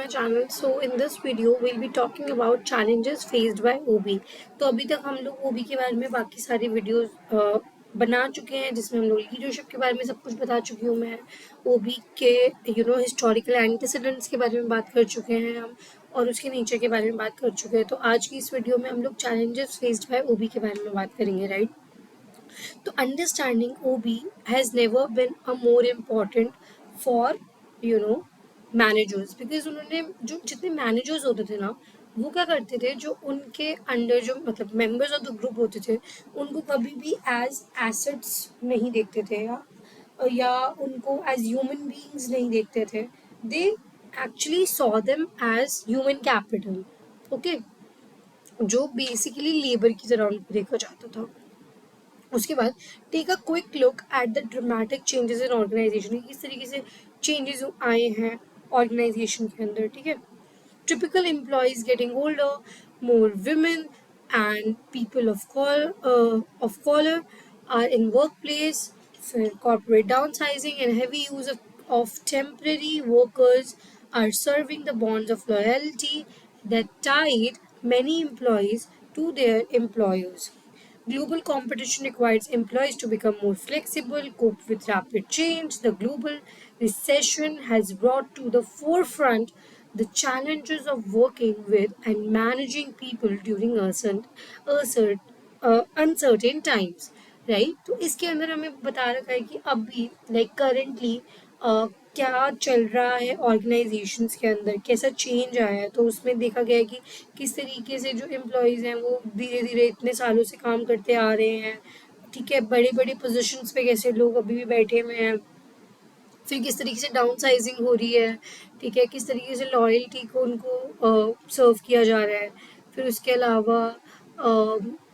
my channel. So in this video we'll be talking about challenges faced by OB. तो अभी तक हम लोग OB के बारे में बाकी सारी वीडियोस बना चुके हैं, जिसमें हम लोग लीडरशिप के बारे में सब कुछ बता चुकी हूँ मैं। OB के हिस्टोरिकल एंटीसीडेंट्स के बारे में बात कर चुके हैं हम, और उसके नेचर के बारे में बात कर चुके हैं। तो आज की इस वीडियो में हम लोग challenges faced by OB के बारे में बात करेंगे, राइट? तो understanding OB has never been a more important for managers, because उन्होंने जो जितने मैनेजर्स होते थे ना, वो क्या करते थे, जो उनके अंडर जो मतलब मेंबर्स ऑफ द ग्रुप होते थे, उनको कभी भी एज एसेट्स नहीं देखते थे, या उनको एज ह्यूमन बीइंग्स नहीं देखते थे। They actually saw them as human capital, okay, जो बेसिकली लेबर की तरह उनको देखा जाता था। उसके बाद take a quick look at the dramatic changes in organisation, किस तरीके से चेंजेस आए हैं ऑर्गेनाइजेशन के अंदर, ठीक है। Typical employees getting older, more women and people of color are in workplace, फिर corporate downsizing and heavy use of temporary workers are serving the bonds of loyalty that tied many employees to their employers. Global competition requires employees to become more flexible, cope with rapid change. The global recession has brought to the forefront the challenges of working with and managing people during uncertain times. Right, तो इसके अंदर हमें बता रखा है कि अभी currently क्या चल रहा है ऑर्गेनाइजेशंस के अंदर, कैसा चेंज आया है। तो उसमें देखा गया है कि किस तरीके से जो एम्प्लॉयज़ हैं वो धीरे धीरे इतने सालों से काम करते आ रहे हैं, ठीक है, बड़े बड़े पोजीशंस पे कैसे लोग अभी भी बैठे हुए हैं, फिर किस तरीके से डाउन साइजिंग हो रही है, ठीक है, किस तरीके से लॉयल्टी को उनको सर्व किया जा रहा है। फिर उसके अलावा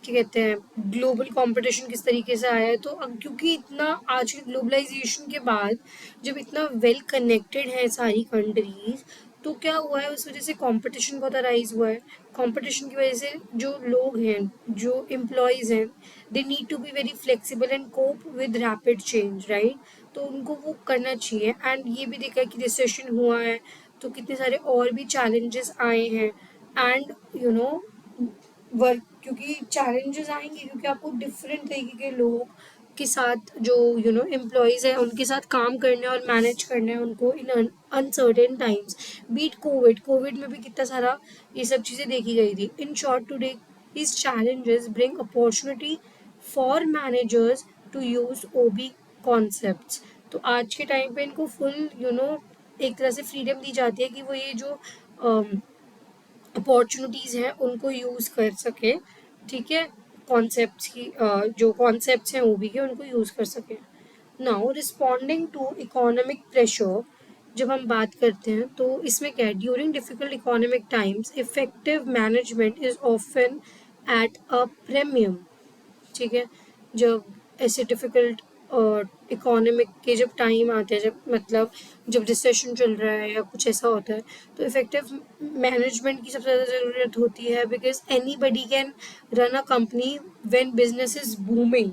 क्या कहते हैं, ग्लोबल कंपटीशन किस तरीके से आया है। तो अब क्योंकि इतना आज के ग्लोबलाइजेशन के बाद जब इतना वेल कनेक्टेड है सारी कंट्रीज, तो क्या हुआ है, उस वजह से कंपटीशन बहुत अराइज हुआ है। कंपटीशन की वजह से जो लोग हैं, जो एम्प्लॉयज़ हैं, they need to be very flexible and cope with rapid change, right. तो उनको वो करना चाहिए। एंड ये भी देखा कि रिसेशन हुआ है, तो कितने सारे और भी चैलेंजेस आए हैं। एंड वर्क, क्योंकि चैलेंजेस आएंगे क्योंकि आपको डिफरेंट तरीके के लोग के साथ जो एम्प्लॉयज़ हैं उनके साथ काम करना है और मैनेज करना है उनको इन अनसर्टेन टाइम्स। बीट कोविड में भी कितना सारा ये सब चीज़ें देखी गई थी। In short, today these challenges bring opportunity for managers to use OB concepts। तो आज के टाइम पे इनको फुल एक तरह से फ्रीडम दी जाती है कि वो ये जो अपॉर्चुनिटीज़ हैं उनको यूज़ कर सके, ठीक है, कॉन्सेप्ट्स की जो कॉन्सेप्ट्स हैं OB के उनको यूज़ कर सके। Now responding to economic pressure, जब हम बात करते हैं तो इसमें क्या है, during difficult economic times effective management is often at a premium, ठीक है। जब ऐसे डिफ़िकल्ट इकोनॉमिक के जब टाइम आते हैं, जब रिसेशन चल रहा है या कुछ ऐसा होता है, तो इफ़ेक्टिव मैनेजमेंट की सबसे ज़्यादा ज़रूरत होती है, because anybody can run a company when business is booming.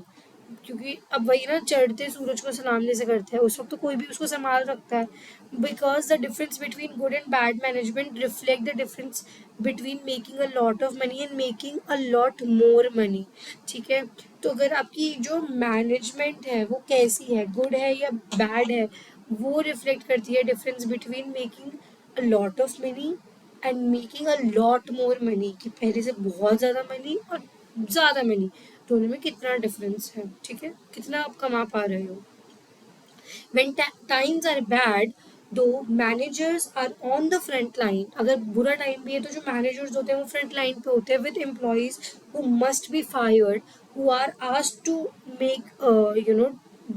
क्योंकि अब वही ना, चढ़ते सूरज को सलाम जैसे करते हैं, उस वक्त तो कोई भी उसको संभाल रखता है। Because the difference between good and bad management reflect the difference between making a lot of money and making a lot more money, ठीक है। तो अगर आपकी जो मैनेजमेंट है वो कैसी है, गुड है या बैड है, वो रिफ्लेक्ट करती है difference between making a lot of money and making a lot more money, कि पहले से बहुत ज़्यादा मनी और ज़्यादा मनी, दोनों में कितना डिफरेंस है, ठीक है, कितना आप कमा पा रहे हो। When times are bad, though managers are on the front line, अगर बुरा टाइम भी है तो जो मैनेजर्स होते हैं वो फ्रंट लाइन पे होते हैं with employees who must be fired, who are asked to make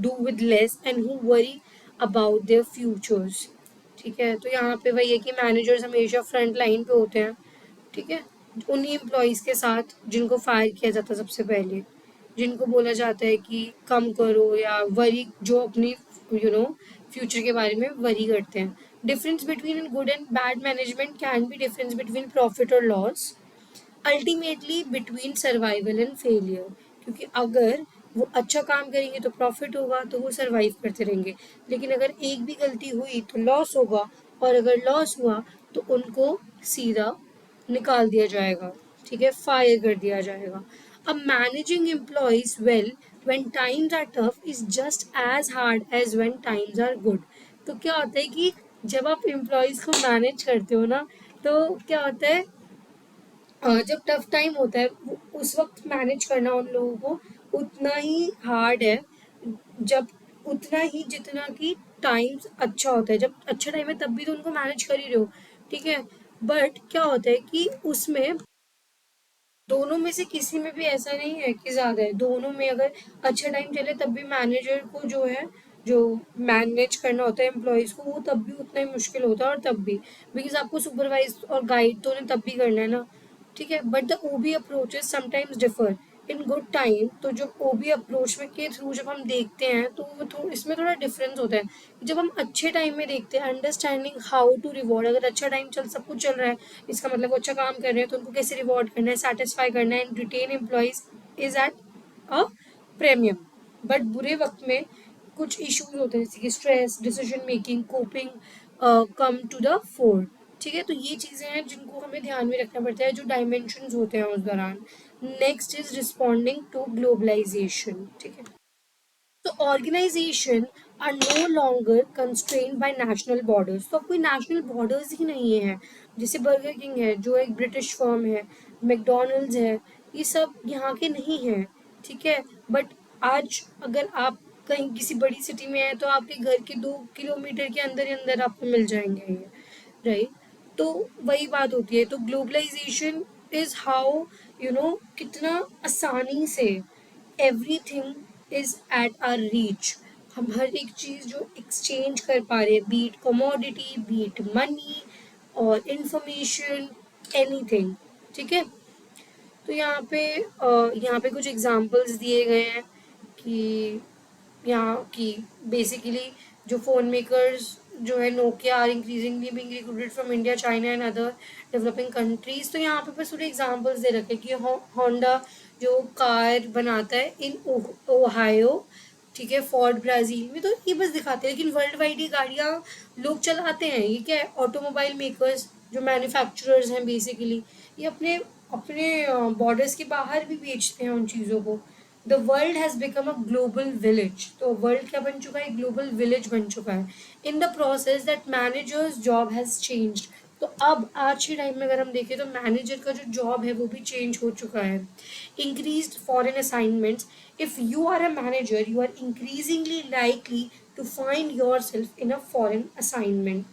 do with less and who worry about their futures, ठीक है। तो यहाँ पे वही है कि मैनेजर्स हमेशा फ्रंट लाइन पे होते हैं, ठीक है, उन्हीं एम्प्लॉयज़ के साथ जिनको फायर किया जाता है सबसे पहले, जिनको बोला जाता है कि कम करो, या वरी, जो अपनी फ्यूचर के बारे में वरी करते हैं। Difference between good and bad management can be difference between profit और loss, ultimately between survival and failure. क्योंकि अगर वो अच्छा काम करेंगे तो प्रॉफिट होगा, तो वो सर्वाइव करते रहेंगे। लेकिन अगर एक भी गलती हुई तो लॉस होगा, और अगर लॉस हुआ तो उनको सीधा निकाल दिया जाएगा, ठीक है, फायर कर दिया जाएगा. अब managing employees well when times are tough is just as hard as when times are good. तो क्या होता है कि जब आप एम्प्लॉयज को मैनेज करते हो ना, तो क्या होता है, जब टफ टाइम होता है उस वक्त मैनेज करना उन लोगों को उतना ही हार्ड है, जब उतना ही जितना कि टाइम्स अच्छा होता है. जब अच्छा टाइम है तब भी तो उनको मैनेज कर ही रहे हो, ठीक है. बट क्या होता है कि उसमें दोनों में से किसी में भी ऐसा नहीं है कि ज्यादा है. दोनों में अगर अच्छा टाइम चले तब भी मैनेजर को जो है, जो मैनेज करना होता है एम्प्लॉयज को, वो तब भी उतना ही मुश्किल होता है. और तब भी बिकॉज आपको सुपरवाइज और गाइड तो उन्हें तब भी करना है ना, ठीक है. But the OB approaches sometimes differ in good time. तो जो ओबी अप्रोच में के थ्रू जब हम देखते हैं तो वो इसमें थोड़ा डिफरेंस होता है. जब हम अच्छे टाइम में देखते हैं, अंडरस्टैंडिंग हाउ टू रिवॉर्ड, अगर अच्छा टाइम चल सब कुछ चल रहा है, इसका मतलब वो अच्छा काम कर रहे हैं, तो उनको कैसे रिवॉर्ड करना है, सेटिस्फाई करना है, and retain employees is at a premium. But बुरे वक्त में कुछ इश्यूज होते हैं जैसे कि stress, decision making, coping come to the fore. ठीक है, तो ये चीज़ें हैं जिनको हमें ध्यान में रखना पड़ता है, जो डायमेंशंस होते हैं उस दौरान. Next is responding to globalisation. ठीक है, तो organisation are no longer constrained by national borders. तो अब कोई नेशनल बॉर्डर्स ही नहीं है. जैसे बर्गर किंग है जो एक ब्रिटिश फर्म है, मैकडोनल्ड्स है, ये सब यहाँ के नहीं हैं, ठीक है. बट आज अगर आप कहीं किसी बड़ी सिटी में है तो आपके घर के 2 किलोमीटर के अंदर ही अंदर आपको मिल जाएंगे ये, राइट. तो वही बात होती है. तो ग्लोबलाइजेशन इज हाउ कितना आसानी से everything is at our reach. हम हर एक चीज़ जो एक्सचेंज कर पा रहे हैं, बीट कमोडिटी, बीट मनी और इंफॉर्मेशन, एनीथिंग, ठीक है. तो यहाँ पे कुछ एग्जांपल्स दिए गए हैं कि यहाँ की बेसिकली जो फोन मेकर्स जो है Nokia are increasingly being recruited from India, China and other developing countries. तो यहाँ पे बस थोड़े एग्जांपल्स दे रखे कि होंडा जो कार बनाता है इन ओहायो, ठीक है, फोर्ड ब्राज़ील में. तो ये बस दिखाते हैं, लेकिन वर्ल्ड वाइड ये गाड़ियाँ लोग चलाते हैं. ये क्या है, ऑटोमोबाइल मेकर्स जो मैन्युफैक्चरर्स हैं बेसिकली, ये अपने अपने बॉर्डर्स के बाहर भी बेचते हैं उन चीज़ों को. The world has become a global village. तो वर्ल्ड क्या बन चुका है, ग्लोबल विलेज बन चुका है. In the process that managers job has changed. तो अब आज के टाइम में अगर हम देखें तो मैनेजर का जो जॉब है वो भी चेंज हो चुका है. Increased foreign assignments. If you are a manager you are increasingly likely to find yourself in a foreign assignment,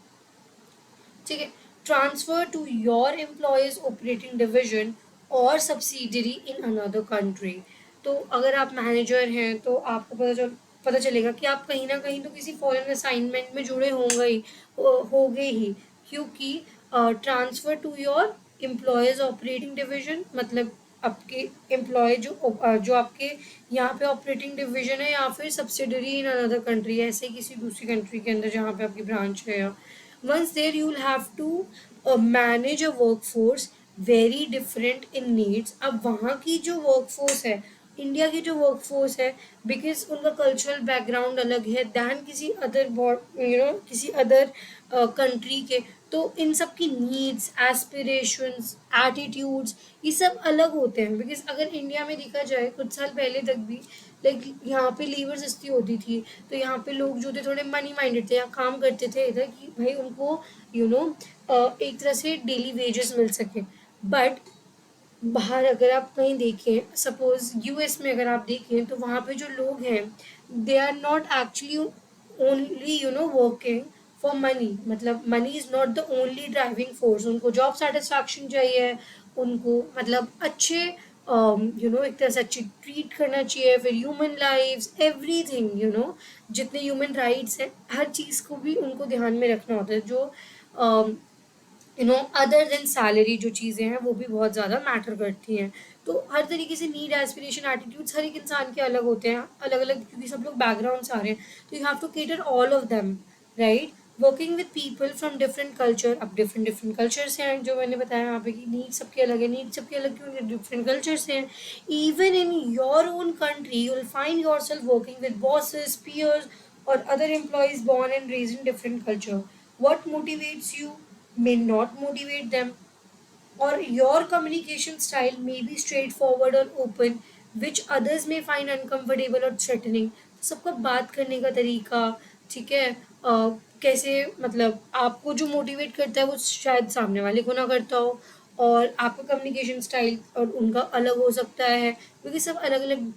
ठीक है. Transfer to your employees operating division or subsidiary in another country. तो अगर आप manager हैं तो आपको पता चलेगा कि आप कहीं ना कहीं तो किसी फॉरेन असाइनमेंट में जुड़े होंगे ही, क्योंकि transfer to your employees operating division मतलब आपके एम्प्लॉय जो आपके यहाँ पे ऑपरेटिंग डिवीजन है या फिर सब्सिडरी इन अनदर कंट्री, ऐसे किसी दूसरी कंट्री के अंदर जहाँ पे आपकी ब्रांच है. या once there you'll have to manage a workforce very different in needs. अब वहाँ की जो वर्कफोर्स है, इंडिया की जो वर्कफोर्स है, बिकॉज उनका कल्चरल बैकग्राउंड अलग है दैन किसी अदर किसी अदर कंट्री के. तो इन सब की नीड्स, एस्पिरेशंस, एटीट्यूड्स, ये सब अलग होते हैं. बिकॉज अगर इंडिया में देखा जाए कुछ साल पहले तक भी लाइक यहाँ पे लेबर सस्ती होती थी, तो यहाँ पे लोग जो थे थोड़े मनी माइंडेड थे, यहाँ काम करते थे इधर कि भाई उनको एक तरह से डेली वेजेस मिल सके. बट बाहर अगर आप कहीं देखें, सपोज यूएस में अगर आप देखें, तो वहाँ पे जो लोग हैं they are not actually only working for money. मतलब money is not the only driving force. उनको जॉब सेटिस्फैक्शन चाहिए, उनको मतलब अच्छे एक तरह से अच्छी ट्रीट करना चाहिए, फिर ह्यूमन लाइव्स, एवरीथिंग जितने ह्यूमन राइट्स हैं हर चीज़ को भी उनको ध्यान में रखना होता है. जो अदर देन सैलरी जो चीज़ें हैं वो भी बहुत ज़्यादा मैटर करती हैं. तो हर तरीके से नीड, एस्पिरेशन, एटीट्यूड्स हर एक इंसान के अलग होते हैं, अलग अलग, क्योंकि सब लोग बैकग्राउंड से आ रहे हैं. तो you have to cater all of them, right. Working with people from different culture. अब डिफरेंट डिफरेंट कल्चर्स हैं, जो मैंने बताया यहाँ पे कि नीड सबके अलग है. नीड सबके अलग क्योंकि डिफरेंट कल्चर्स हैं. Even in your own country you will find yourself working with bosses, peers और other employees born and raised in different culture. What motivates you? may not motivate them, or your communication style may be straightforward or open, which others may find uncomfortable or threatening. तो सबका बात करने का तरीका, ठीक है, कैसे, मतलब आपको जो मोटिवेट करता है वो शायद सामने वाले को ना करता हो, और आपका कम्युनिकेशन स्टाइल और उनका अलग हो सकता है, क्योंकि सब अलग अलग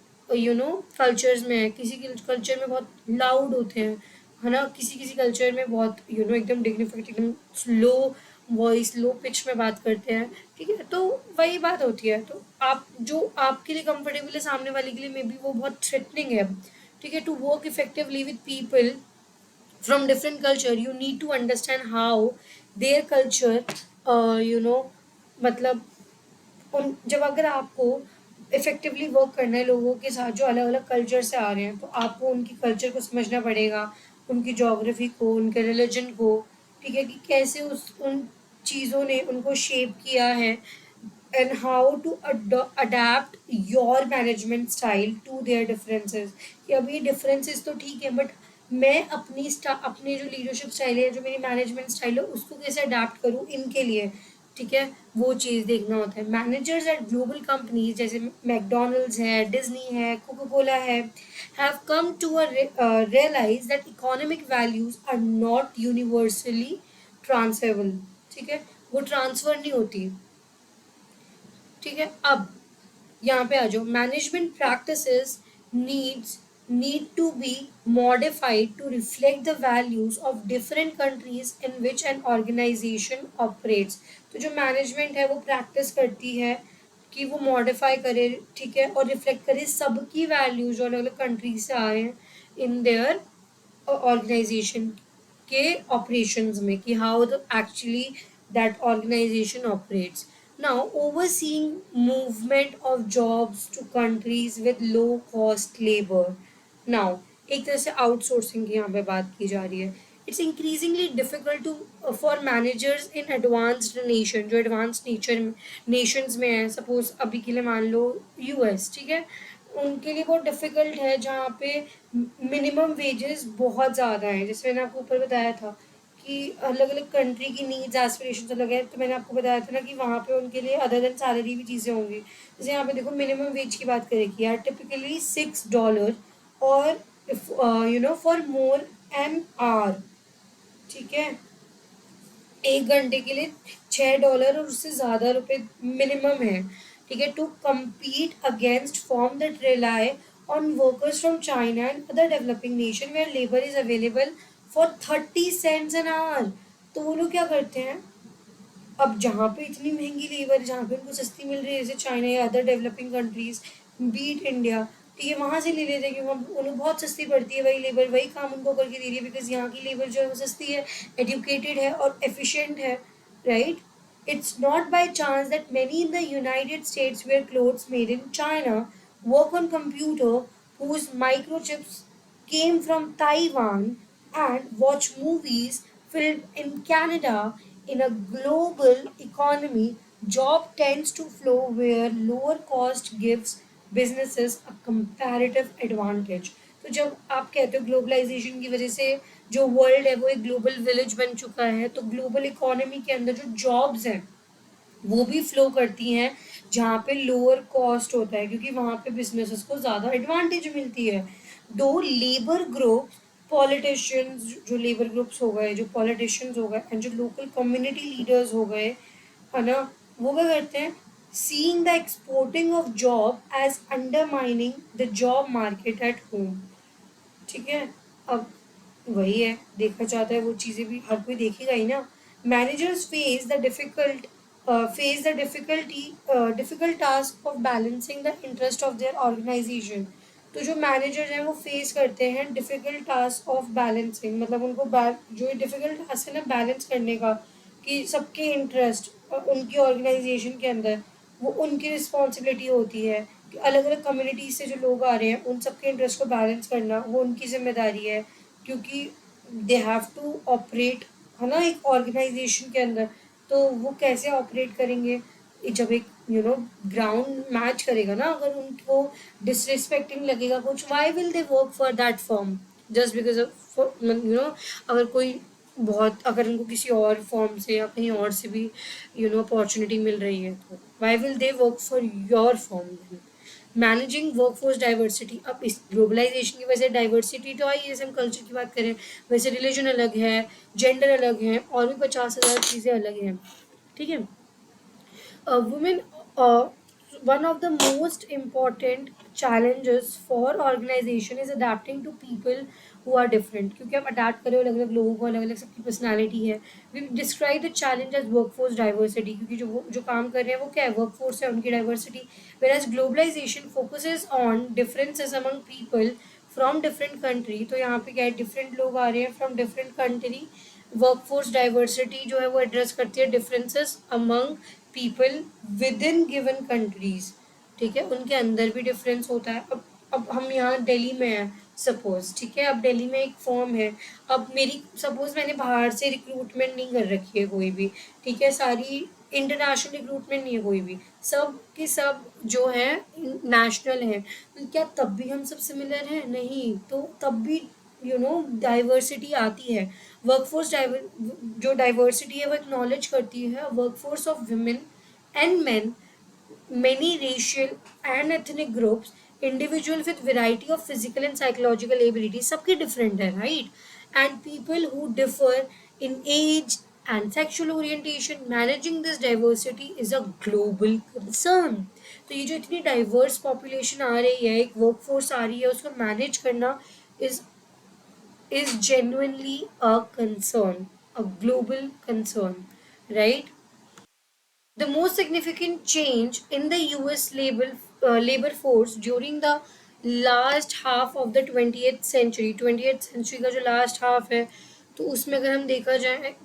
कल्चर्स में है। किसी के कल्चर में बहुत लाउड होते हैं, है ना, किसी किसी कल्चर में बहुत एकदम डिग्निफाइड, एकदम स्लो वॉइस, लो पिच में बात करते हैं, ठीक है। तो वही बात होती है, तो आप जो आपके लिए कंफर्टेबल है सामने वाले के लिए मे बी वो बहुत थ्रेटनिंग है, ठीक है। To work effectively with people from different culture you need to understand how their culture, मतलब उन जब अगर आपको इफेक्टिवली वर्क करना है लोगों के साथ जो अलग अलग कल्चर से आ रहे हैं, तो आपको उनकी कल्चर को समझना पड़ेगा, उनकी जोग्राफी को, उनके रिलीजन को, ठीक है, कि कैसे उस उन चीज़ों ने उनको शेप किया है, and how to adapt your management style to their differences। कि अब ये differences तो ठीक है, बट मैं अपने जो लीडरशिप स्टाइल है, जो मेरी मैनेजमेंट स्टाइल है, उसको कैसे अडाप्ट करूँ इनके लिए, ठीक है, वो चीज़ देखना होता है। मैनेजर्स एट ग्लोबल कंपनीज जैसे मैकडोनल्ड्स है, डिज्नी है, कोका कोला है, have come to realise that economic values are not universally transferable, ठीक है, वो ट्रांसफर नहीं होती, ठीक है। अब यहाँ पे आ जाओ, management practices needs need to be modified to reflect the values of different countries in which an organization operates। तो जो मैनेजमेंट है वो प्रैक्टिस करती है कि वो मॉडिफाई करे, ठीक है, और रिफ्लेक्ट करे सबकी वैल्यूज जो अलग अलग कंट्रीज से आ रहे हैं इन देयर ऑर्गेनाइजेशन के ऑपरेशंस में, कि how the actually that organisation operates. Now overseeing movement of jobs to countries with low cost labour. नाउ एक तरह से आउटसोर्सिंग की यहाँ पे बात की जा रही है। It's increasingly difficult to for managers in advanced nation, जो एडवांस नेशंस में है, सपोज अभी के लिए मान लो यूएस, ठीक है, उनके लिए बहुत डिफिकल्ट है, जहाँ पे मिनिमम वेजेस बहुत ज़्यादा हैं। जैसे मैंने आपको ऊपर बताया था कि अलग अलग कंट्री की नीड्स एस्पिरेशंस अलग है, तो मैंने आपको बताया था ना कि वहाँ पे उनके लिए अदर देन सैलरी भी चीज़ें होंगी। जैसे यहाँ पे देखो मिनिमम वेज की बात करें कि यार टिपिकली $6, और फॉर मोर एन आवर, ठीक है, 1 घंटे के लिए $6 और उससे ज़्यादा रुपए मिनिमम है, ठीक है, to compete against firm that rely on workers from China and other developing nation where labor is available for 30 cents an hour। तो वो लोग क्या करते हैं, अब जहाँ पे इतनी महंगी लेबर, जहाँ पे उनको सस्ती मिल रही है, जैसे चाइना या other developing countries, beat India, ठीक है, वहाँ से ले लेते हैं क्योंकि उन्हें बहुत सस्ती पड़ती है, वही लेबर वही काम उनको करके दे रही है, बिकॉज यहाँ की लेबर जो है वो सस्ती है, एजुकेटेड है और एफिशिएंट है, right. It's not by chance that many in the United States wear clothes made in China, work on computer whose microchips came from Taiwan, and watch movies filmed in Canada. In a global economy, job tends to flow where lower cost gives businesses a comparative advantage। तो जब आप कहते हो globalisation की वजह से जो world है वो एक ग्लोबल विलेज बन चुका है, तो ग्लोबल इकोनॉमी के अंदर जो जॉब्स हैं वो भी फ्लो करती हैं जहाँ पे लोअर कॉस्ट होता है, क्योंकि वहाँ पे बिजनेसेस को ज़्यादा एडवांटेज मिलती है। दो लेबर ग्रुप पॉलिटिशियंस, जो लेबर ग्रुप्स हो गए, जो पॉलिटिशियंस हो गए, एंड जो लोकल कम्युनिटी लीडर्स हो गए, है ना, वो क्या करते हैं, seeing the exporting of job as undermining the job market at home, ठीक है। अब वही है, देखा जाता है वो चीज़ें भी हर कोई देखेगा ही ना। Managers face the difficult task of balancing the interest of their organisation. तो जो मैनेजर्स हैं वो फेस करते हैं डिफिकल्ट टास्क ऑफ बैलेंसिंग, मतलब उनको जो ये डिफिकल्ट टास्क है ना बैलेंस करने का, कि सबके इंटरेस्ट उनकी ऑर्गेनाइजेशन के अंदर, वो उनकी रिस्पॉन्सिबिलिटी होती है कि अलग अलग कम्युनिटीज से जो लोग आ रहे हैं उन सबके इंटरेस्ट को बैलेंस करना वो उनकी जिम्मेदारी है, क्योंकि दे हैव टू ऑपरेट, है ना, एक ऑर्गेनाइजेशन के अंदर। तो वो कैसे ऑपरेट करेंगे, जब एक ग्राउंड मैच करेगा ना, अगर उनको डिसरिस्पेक्टिंग लगेगा कुछ, why will they work for that firm just because of अगर कोई बहुत, अगर उनको किसी और फॉर्म से या कहीं और से भी अपॉर्चुनिटी मिल रही है, तो why will they work for your firm? Managing workforce diversity, अब इस ग्लोबलाइजेशन की वजह से डाइवर्सिटी तो आई, जैसे हम कल्चर की बात करें, वैसे रिलीजन अलग है, जेंडर अलग है, और भी 50,000 चीज़ें अलग हैं, ठीक है। Women, one of the most important challenges for organization is adapting to people who are different, क्योंकि आप अडाप्ट कर रहे हो अलग अलग लोगों को, अलग अलग सबकी पर्सनैलिटी है। We describe the challenge as workforce diversity, क्योंकि जो काम कर रहे हैं वो क्या है, वर्कफोर्स है, उनकी diversity. Whereas globalisation focuses on differences among people from different country, तो यहाँ पे क्या है, डिफरेंट लोग आ रहे हैं from different country. Workforce diversity जो है वो एड्रेस करती है differences among people with in given countries, ठीक है, उनके अंदर भी डिफरेंस होता है। अब हम यहाँ दिल्ली में हैं सपोज, ठीक है, अब दिल्ली में एक फॉर्म है, अब मेरी सपोज मैंने बाहर से रिक्रूटमेंट नहीं कर रखी है कोई भी, ठीक है, सारी इंटरनेशनल रिक्रूटमेंट नहीं है कोई भी, सब के सब जो है नेशनल है, तो क्या तब भी हम सब सिमिलर हैं? नहीं, तो तब भी डाइवर्सिटी आती है। वर्कफोर्स जो डाइवर्सिटी है वो एक्नॉलेज करती है workforce of women and main, many racial and ethnic groups, individual with variety of physical and psychological abilities, सबके different है, right? And people who differ in age and sexual orientation, managing this diversity is a global concern. तो ये जो इतनी diverse population आ रही है, एक workforce आ रही है, उसको manage करना is genuinely a concern, a global concern, right? The most significant change in the US labor force during the last half of the 20th century, 20th century का जो last half है, तो उसमें अगर हम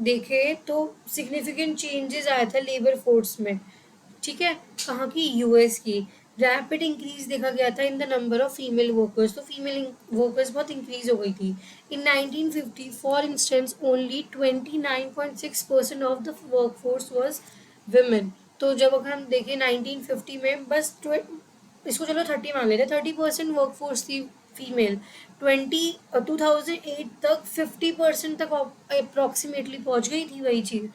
देखें तो significant changes आया था labor force में, ठीक है, कहाँ की, यूएस की। रैपिड इंक्रीज देखा गया था in the number of female workers, तो फीमेल वर्कर्स बहुत इंक्रीज हो गई थी। इन 1950 for instance only 29.6% of the workforce was women. तो जब अगर हम देखें 1950 में बस इसको चलो 30 मान लेते, 30% वर्कफोर्स थी फीमेल, 2008 तक 50% तक अप्रोक्सीमेटली पहुंच गई थी वही चीज़,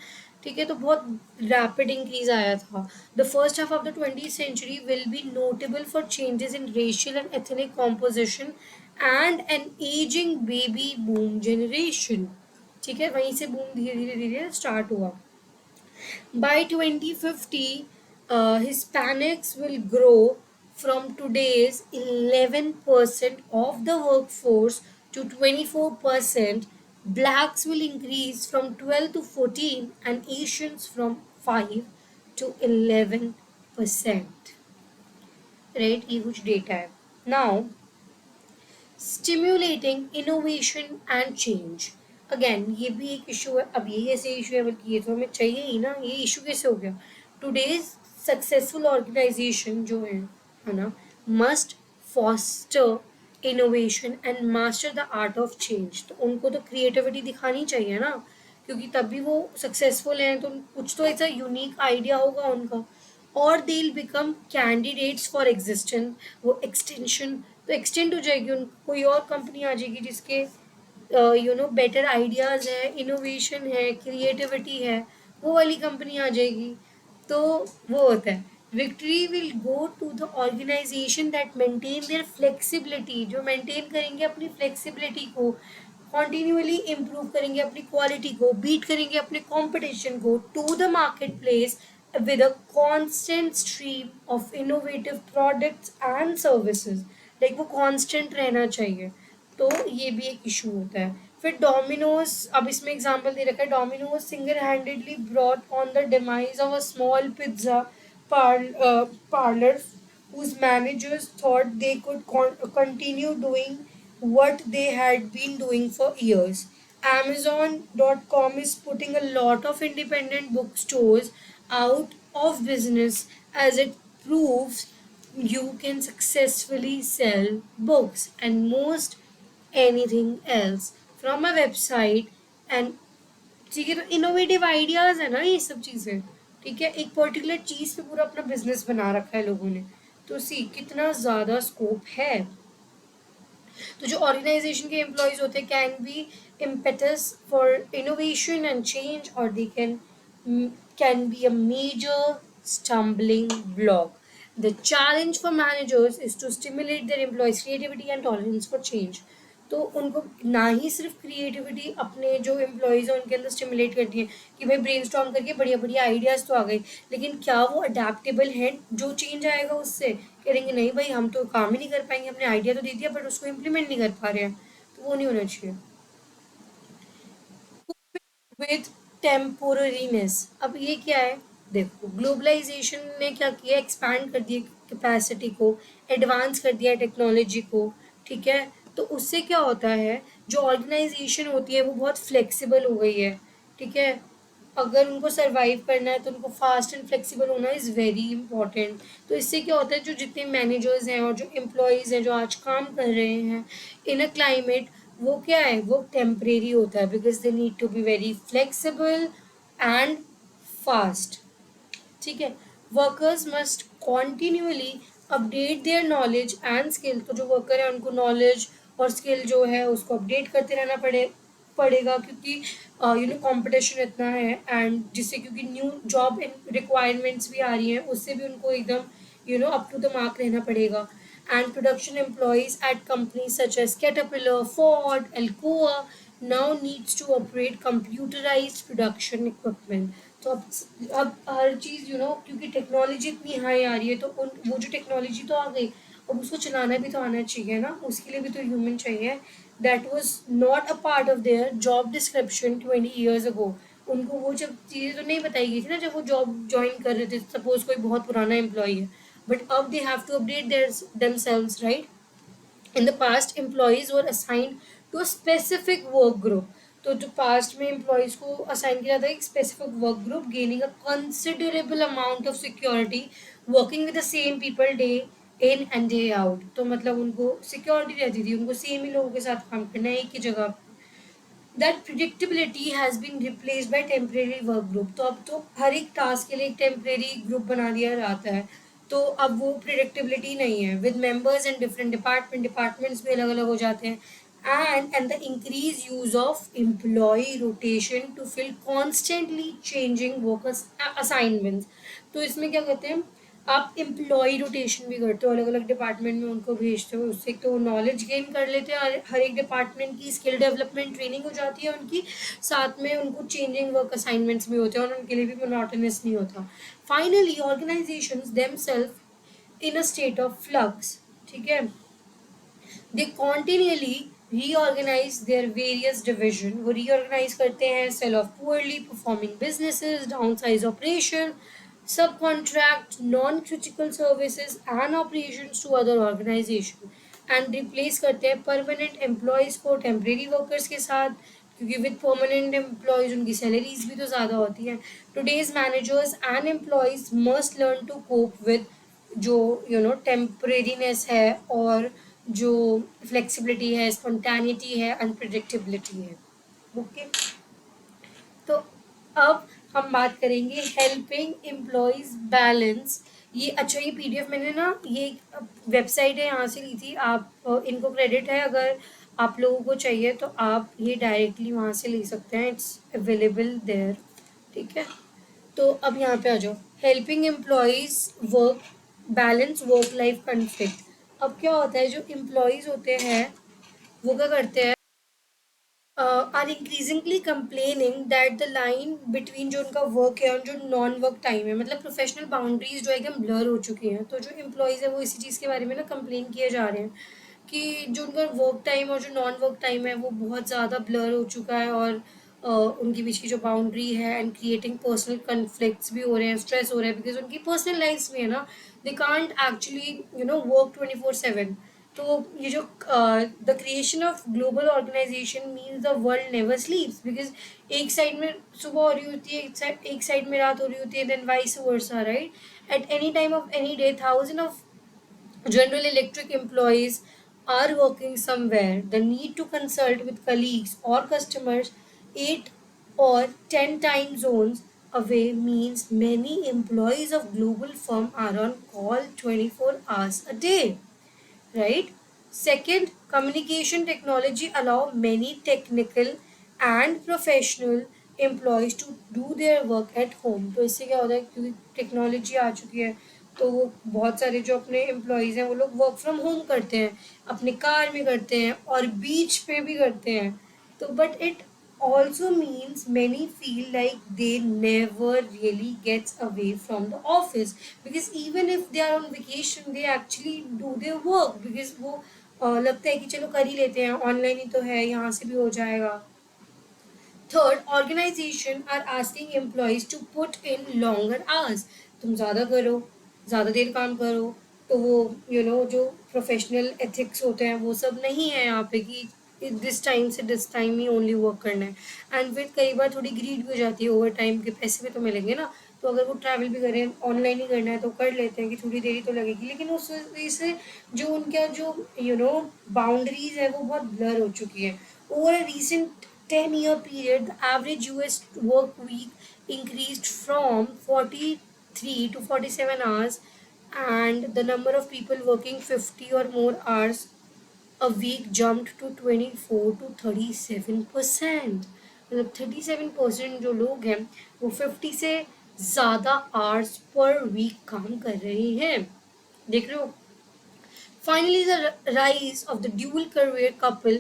ठीक है, तो बहुत रैपिड इंक्रीज आया था। The first half of the 20th century will be notable for changes in racial and ethnic composition and an ageing baby boom generation, ठीक है, वहीं से बूम धीरे धीरे धीरे स्टार्ट हुआ। By 2050, Hispanics will grow from today's 11% of the workforce to 24%, blacks will increase from 12 to 14, and Asians from 5 to 11%. Right? ये कुछ data है. Now, stimulating innovation and change, again ये भी एक इशू है। अब ये कैसे इशू है, बल्कि ये तो हमें चाहिए ही ना, ये इशू कैसे हो गया? टुडेज सक्सेसफुल ऑर्गेनाइजेशन जो है ना, must foster innovation and master the art of change, तो उनको तो क्रिएटिविटी दिखानी चाहिए ना, क्योंकि तभी वो सक्सेसफुल हैं, तो कुछ तो ऐसा यूनिक आइडिया होगा उनका, और they will become candidates for existence, वो एक्सटेंशन, तो एक्सटेंड हो जाएगी, उन कोई और कंपनी आ जाएगी जिसके बेटर आइडियाज़ है, इनोवेशन है, क्रिएटिविटी है, वो वाली कंपनी आ जाएगी। तो वो होता है, victory will go to the organisation that maintain their flexibility, जो मेंटेन करेंगे अपनी फ्लेक्सिबिलिटी को, कॉन्टिन्यूअली इम्प्रूव करेंगे अपनी क्वालिटी को, बीट करेंगे अपने कॉम्पिटिशन को, to the market place with a constant stream of innovative products and services, like वो कांस्टेंट रहना चाहिए, तो ये भी एक इशू होता है। फिर डोमिनोज, अब इसमें एग्जांपल दे रखा है, Domino's single handedly brought on the demise of a small pizza parlor whose managers thought they could continue doing what they had been doing for years. Amazon.com is putting a lot of independent bookstores out of business as it proves you can successfully sell books and most anything else from a website, and ठीक है, तो innovative ideas है ना ये सब चीजें, ठीक है, एक पर्टिकुलर चीज पे पूरा अपना बिजनेस बना रखा है लोगों ने, तो सी कितना ज्यादा स्कोप है। तो जो ऑर्गेनाइजेशन के एम्प्लॉयज होते हैं can be impetus for innovation and change, or they can be a major stumbling block. The challenge for managers is to stimulate their employees creativity and tolerance for change. तो उनको ना ही सिर्फ creativity अपने जो employees हैं उनके अंदर stimulate करती है कि भाई ब्रेनस्टॉर्म करके बढ़िया बढ़िया आइडियाज़ तो आ गए, लेकिन क्या वो अडेप्टेबल हैं? जो चेंज आएगा उससे कहेंगे नहीं भाई हम तो काम ही नहीं कर पाएंगे, हमने आइडिया तो दे दिया बट उसको इम्प्लीमेंट नहीं कर पा रहे हैं, तो वो नहीं होना चाहिए। विथ टेम्पोररीनेस, अब ये क्या है? देखो ग्लोबलाइजेशन ने क्या किया, एक्सपैंड कर दिया कैपेसिटी को, एडवांस कर दिया टेक्नोलॉजी को, ठीक है? तो उससे क्या होता है, जो ऑर्गेनाइजेशन होती है वो बहुत फ्लेक्सिबल हो गई है, ठीक है? अगर उनको सरवाइव करना है तो उनको फास्ट एंड फ्लेक्सिबल होना इज़ वेरी इंपॉर्टेंट। तो इससे क्या होता है, जो जितने मैनेजर्स हैं और जो एम्प्लॉयज़ हैं जो आज काम कर रहे हैं इन अ क्लाइमेट, वो क्या है, वो टेम्परेरी होता है because they need to be very flexible and fast, ठीक है? Workers must continually update their knowledge and skill, तो जो वर्कर है उनको नॉलेज और स्किल जो है उसको अपडेट करते रहना पड़ेगा क्योंकि कंपटीशन इतना है, एंड जिससे क्योंकि न्यू जॉब रिक्वायरमेंट्स भी आ रही हैं उससे भी उनको एकदम अप टू द मार्क रहना पड़ेगा। And production employees at companies such as Caterpillar, Ford, Alcoa now needs to operate computerized production equipment. तो अब हर चीज़ क्योंकि टेक्नोलॉजी इतनी हाई आ रही है तो वो जो टेक्नोलॉजी तो आ गई, अब उसको चलाना भी तो आना चाहिए ना, उसके लिए भी तो ह्यूमन चाहिए। That was not a part of their job description 20 years ago। उनको वो जब चीज़ें तो नहीं बताई गई थी ना जब वो जॉब ज्वाइन कर रहे थे, सपोज कोई बहुत पुराना एम्प्लॉई है, but now they have to update themselves, right? In the past employees were assigned to a specific work group, तो जो पास्ट में एम्प्लॉयज़ को असाइन किया जाता है एक specific work group, gaining a considerable amount of security, working with the same people day in and day out. तो मतलब उनको सिक्योरिटी रहती थी, उनको सेम ही लोगों के साथ काम करना है एक ही जगह। That predictability has been replaced by temporary work group, तो अब तो हर एक टास्क के लिए एक टेम्परेरी ग्रुप बना दिया जाता है, तो अब वो प्रिडिक्टेबिलिटी नहीं है। With members and different departments भी अलग अलग हो जाते हैं, and the increased use of employee rotation to fill constantly changing work assignments। तो इसमें क्या कहते हैं, आप एम्प्लॉय रोटेशन भी करते हो, अलग अलग डिपार्टमेंट में उनको भेजते हो, उससे तो नॉलेज गेन कर लेते हैं, हर एक डिपार्टमेंट की स्किल डेवलपमेंट ट्रेनिंग हो जाती है उनकी, साथ में उनको चेंजिंग वर्क असाइनमेंट्स भी होते हैं और उनके लिए भी मोनोटोनस नहीं होता। Finally organisations themselves in a state of flux, ठीक है? They continually reorganise their various division, वो रीऑर्गेनाइज करते हैं, sell off poorly performing businesses, downsize operation, subcontract non critical services and operation to other organisation, and replace करते हैं permanent employees को temporary workers के साथ, क्योंकि with permanent employees उनकी सैलरीज भी तो ज़्यादा होती हैं। Today's managers and employees must learn to cope with जो टेम्परेरीनेस है, और जो फ्लेक्सिबिलिटी है, स्पॉन्टेनिटी है, अनप्रिडिक्टेबिलिटी है। ओके, तो अब हम बात करेंगे हेल्पिंग एम्प्लॉयज़ बैलेंस। ये अच्छा, ये पीडीएफ मैंने ना, ये वेबसाइट है यहाँ से ली थी, आप इनको क्रेडिट है, अगर आप लोगों को चाहिए तो आप ये डायरेक्टली वहाँ से ले सकते हैं, इट्स अवेलेबल देयर, ठीक है? तो अब यहाँ पे आ जाओ, helping employees work balance work life conflict. अब क्या होता है, जो एम्प्लॉयज़ होते हैं वो क्या करते हैं, are increasingly complaining that the line between जो उनका वर्क है और जो नॉन वर्क टाइम है, मतलब प्रोफेशनल बाउंड्रीज जो एकदम ब्लर हो चुकी हैं। तो जो एम्प्लॉयज़ है वो इसी चीज़ के बारे में ना कंप्लेन किए जा रहे हैं कि जो उनका वर्क टाइम और जो नॉन वर्क टाइम है वो बहुत ज़्यादा ब्लर हो चुका है, और उनके बीच की जो बाउंड्री है, एंड क्रिएटिंग पर्सनल कन्फ्लिक्ट्स भी हो रहे हैं, स्ट्रेस हो रहा है, बिकॉज उनकी पर्सनल लाइफ में है ना, दे कांट एक्चुअली वर्क 24/7। तो ये जो the creation of global organisation means the world never sleeps, because एक साइड में सुबह हो रही होती है, एक साइड में रात हो रही होती है, then vice versa, right? At any time of any day thousand of General Electric employees are working somewhere. The need to consult with colleagues or customers 8 or 10 time zones away means many employees of global firm are on call 24 hours a day, right? Second, communication technology allow many technical and professional employees to do their work at home. तो इससे क्या होता है, क्योंकि technology आ चुकी है तो वो बहुत सारे जो अपने एम्प्लॉयज़ हैं वो लोग वर्क फ्रॉम होम करते हैं, अपने कार में करते हैं और बीच पे भी करते हैं. तो but it also means many feel like they never really gets away from the office, because even if they are on vacation they actually do their work, because वो लगता है कि चलो कर ही लेते हैं, ऑनलाइन ही तो है, यहाँ से भी हो जाएगा. Third, organisations are asking employees to put in longer hours. तुम ज़्यादा करो, ज़्यादा देर काम करो. तो वो जो प्रोफेशनल एथिक्स होते हैं वो सब नहीं है यहाँ पे कि दिस टाइम से this time he only work करना है. एंड फिर कई बार थोड़ी ग्रीड भी हो जाती है, ओवर टाइम के पैसे भी तो मिलेंगे ना. तो अगर वो ट्रैवल भी करें, ऑनलाइन ही करना है तो कर लेते हैं कि थोड़ी देरी तो लगेगी, लेकिन उस वजह से जो उनका जो बाउंड्रीज है वो बहुत ब्लर हो चुकी है. Over a recent 10-year period, the average US work week increased from 43 to 47 hours, and the number of people working 50 or more hours a week jumped to 24 to 37%. मतलब 37% जो लोग हैं वो 50 से ज़्यादा आवर्स पर वीक काम कर रहे हैं. देख रहे हो. Finally, the rise of the dual career couple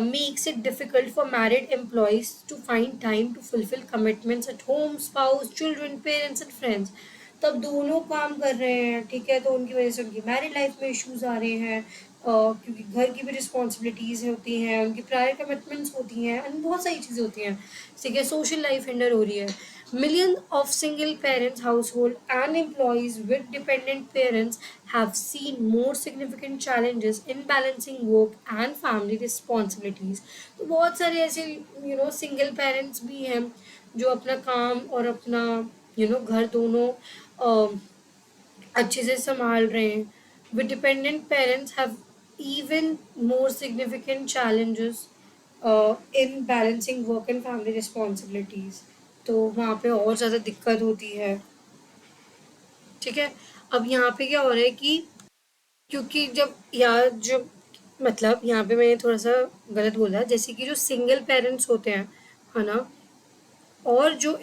makes it difficult for married employees to find time to fulfill commitments at home, spouse, children, parents and friends. तब दोनों काम कर रहे हैं, ठीक है, तो उनकी वजह से उनकी मैरिड लाइफ में इश्यूज आ रहे हैं, क्योंकि घर की भी रिस्पॉन्सिबिलिटीज़ होती हैं, उनकी प्रायर कमिटमेंट्स होती हैं, एंड बहुत सारी चीज़ें होती हैं, ठीक है, सोशल लाइफ हिंडर हो रही है. Millions of single parents household and employees with dependent parents have seen more significant challenges in balancing work and family responsibilities. तो बहुत सारे ऐसे सिंगल पेरेंट्स भी हैं जो अपना काम और अपना घर दोनों अच्छे से संभाल रहे हैं. With dependent parents have even more significant challenges in balancing work and family responsibilities. तो वहाँ पे और ज़्यादा दिक्कत होती है. ठीक है. अब यहाँ पे क्या हो रहा है कि क्योंकि जब मतलब यहाँ पे मैंने थोड़ा सा गलत बोला, जैसे कि जो सिंगल पेरेंट्स होते हैं, है ना, और जो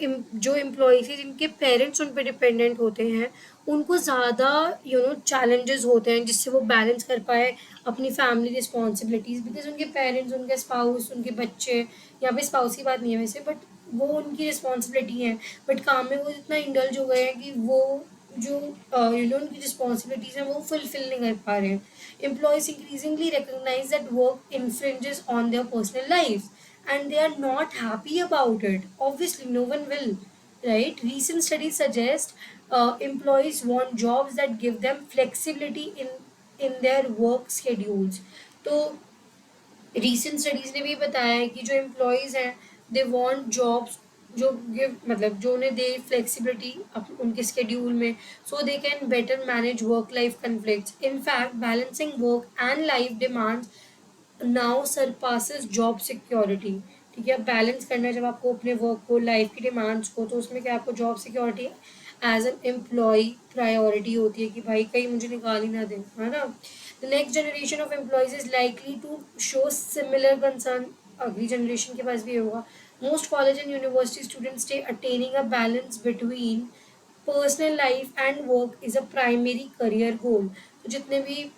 एम्प्लॉयज़ हैं जिनके पेरेंट्स उन पे डिपेंडेंट होते हैं, उनको ज़्यादा चैलेंजेस होते हैं जिससे वो बैलेंस कर पाए अपनी फैमिली रिस्पॉन्सिबिलिटीज़, बिकॉज उनके पेरेंट्स, उनके स्पाउस, उनके बच्चे, यहाँ पे स्पाउस की बात नहीं है वैसे, बट वो उनकी रिस्पॉन्सिबिलिटी है, बट काम में वो इतना इंडल्ज हो गए हैं कि वो जो उनकी रिस्पॉन्सिबिलिटीज़ हैं वो फुलफिल नहीं कर पा रहे हैं. Employees increasingly recognise that work infringes on their personal life and they are not happy about it. Obviously, no one will, right? Recent studies suggest employees want jobs that give them flexibility in their work schedules. तो recent studies ने भी बताया है कि जो employees हैं they want jobs जो give मतलब जो उन्हें दे फ्लेक्सिबिलिटी उनके स्केड्यूल में, so they can better manage work life conflicts. In fact, balancing work and life demands now surpasses job security. ठीक है, बैलेंस करना है जब आपको अपने वर्क को, लाइफ की डिमांड्स को, तो उसमें क्या आपको job security as an employee priority होती है कि भाई कहीं मुझे निकाल ही ना दें, है ना. The next generation of employees is likely to show similar concern. अगली जनरेशन के पास भी होगा. Most college and university students say attaining a balance between personal life and work is a primary career goal. तो जितने भी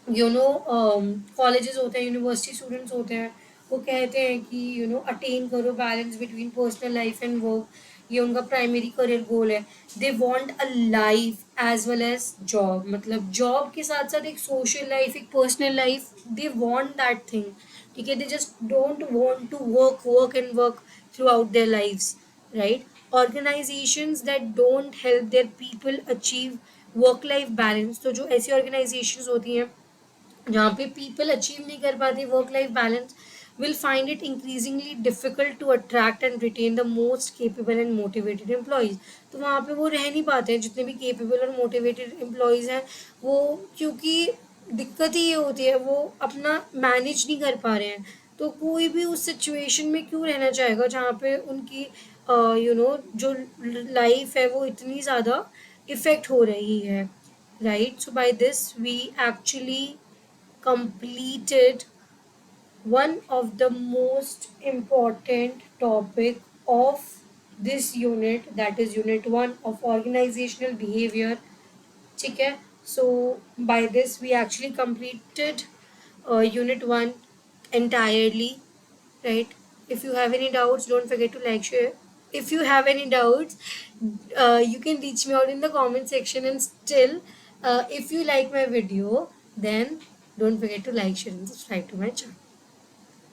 colleges होते हैं, यूनिवर्सिटी स्टूडेंट्स होते हैं, वो कहते हैं कि अटेन करो balance between personal life and work, ये उनका प्राइमरी करियर गोल है. They want a life as well as job, मतलब जॉब के साथ साथ एक सोशल लाइफ, एक personal life, they want that thing. ठीक है, they just don't want to work and work throughout their lives, right. Organisations that don't help their people achieve work life balance, तो जो ऐसी organisations होती हैं जहाँ पे पीपल अचीव नहीं कर पाते work life balance, will find it increasingly difficult to attract and retain the most capable and motivated employees. तो वहाँ पे वो रह नहीं पाते हैं जितने भी capable और motivated employees हैं वो, क्योंकि दिक्कत ही ये होती है वो अपना मैनेज नहीं कर पा रहे हैं. तो कोई भी उस सिचुएशन में क्यों रहना चाहेगा जहाँ पे उनकी जो लाइफ है वो इतनी ज़्यादा इफ़ेक्ट हो रही है, right. So by this we actually completed one of the most important topic of this unit, that is unit 1 of organizational behavior. ठीक है, so by this we actually completed unit 1 entirely, right? If you have any doubts, don't forget to like, share. If you have any doubts, you can reach me out in the comment section. And still, if you like my video, then don't forget to like, share and subscribe to my channel.